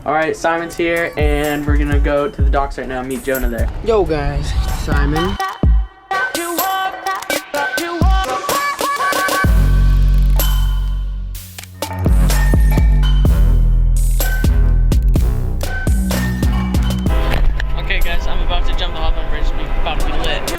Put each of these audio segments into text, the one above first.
All right, Simon's here, and we're gonna go to the docks right now and meet Jonah there. Yo guys, Simon. Okay guys, I'm about to jump the Hawthorne Bridge. It's about to be lit.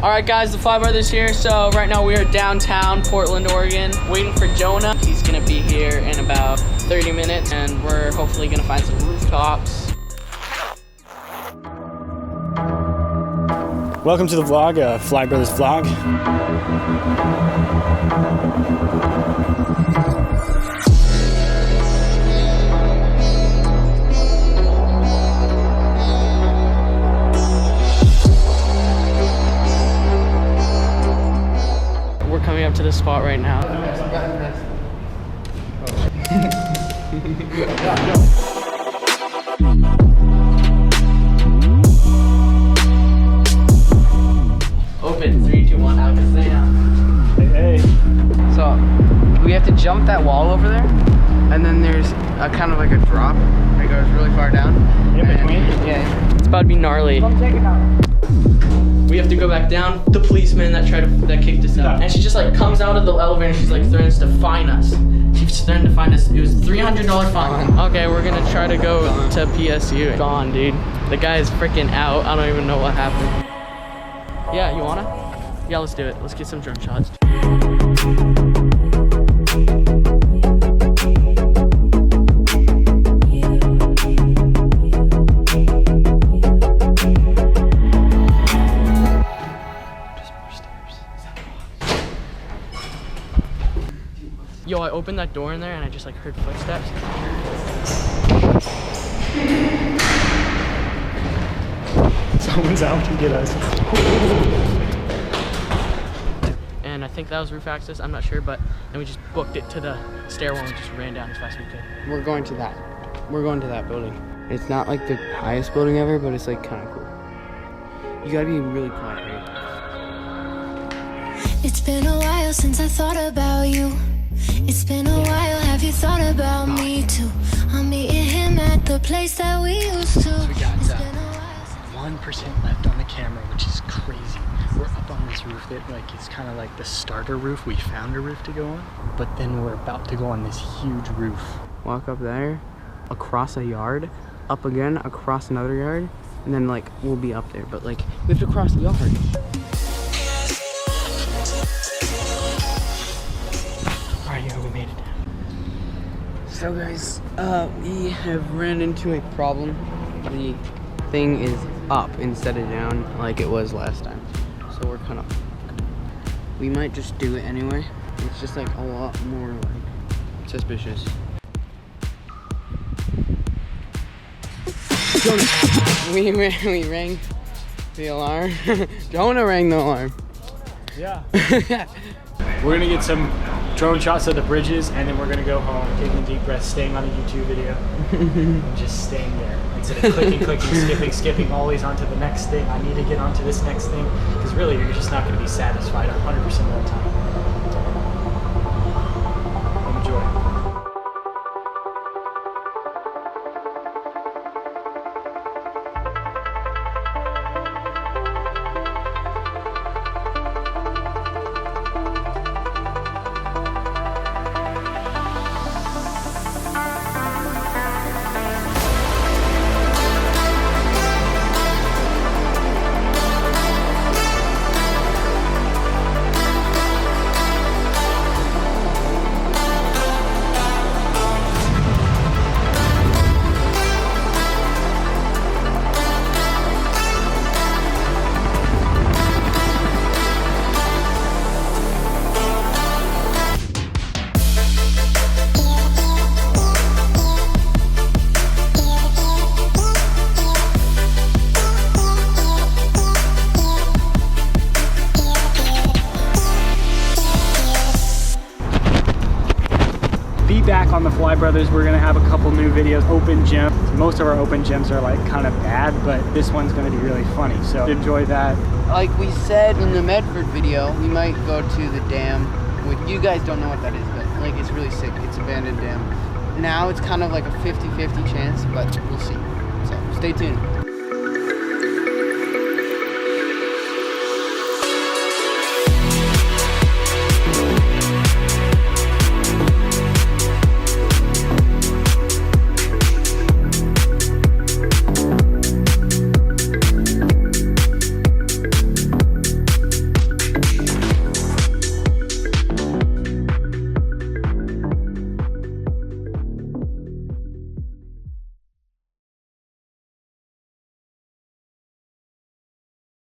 Alright guys, the Fly Brothers here. So right now we are downtown Portland, Oregon, waiting for Jonah. He's gonna be here in about 30 minutes and we're hopefully gonna find some rooftops. Welcome to the vlog, Fly Brothers vlog. Coming up to this spot right now. Open, 3, 2, 1, Alakazam. Hey. So we have to jump that wall over there, and then there's a kind of like a drop that goes really far down. In between? Yeah. It's about to be gnarly. Come take it out. We have to go back down. The policeman that kicked us out, and she just like comes out of the elevator and she's like threatens to fine us. She's threatened to fine us. It was $300 fine. Okay, we're gonna try to go to PSU. Gone, dude. The guy is freaking out. I don't even know what happened. Yeah, you wanna? Yeah, let's do it. Let's get some drone shots. Yo, I opened that door in there and I just like heard footsteps. Someone's out to get us. And I think that was roof access, I'm not sure, but then we just booked it to the stairwell and just ran down as fast as we could. We're going to that. We're going to that building. It's not like the highest building ever, but it's like kind of cool. You gotta be really quiet, right? It's been a while since I thought about you. It's been a while, have you thought about me too? I'm meeting him at the place that we used to. So we got 1% left on the camera, which is crazy. We're up on this roof that like it's kind of like the starter roof. We found a roof to go on, but then we're about to go on this huge roof. Walk up there, across a yard, up again, across another yard, and then like we'll be up there. But like we have to cross the yard. We made it. So guys, we have ran into a problem. The thing is up instead of down like it was last time. So we're kind of, we might just do it anyway. It's just like a lot more like suspicious. We rang the alarm. Jonah rang the alarm. Yeah. We're gonna get some drone shots of the bridges, and then we're gonna go home, taking deep breaths, staying on a YouTube video, and just staying there instead of clicking, skipping, always onto the next thing. I need to get onto this next thing, because really you're just not gonna be satisfied 100% of the time. Enjoy. back on the Fly Brothers. We're gonna have a couple new videos, open gems. Most of our open gems are like kind of bad, but this one's gonna be really funny, so enjoy that. Like we said in the Medford video, we might go to the dam. You guys don't know what that is, but like it's really sick. It's abandoned dam. Now it's kind of like a 50-50 chance, but we'll see. So stay tuned.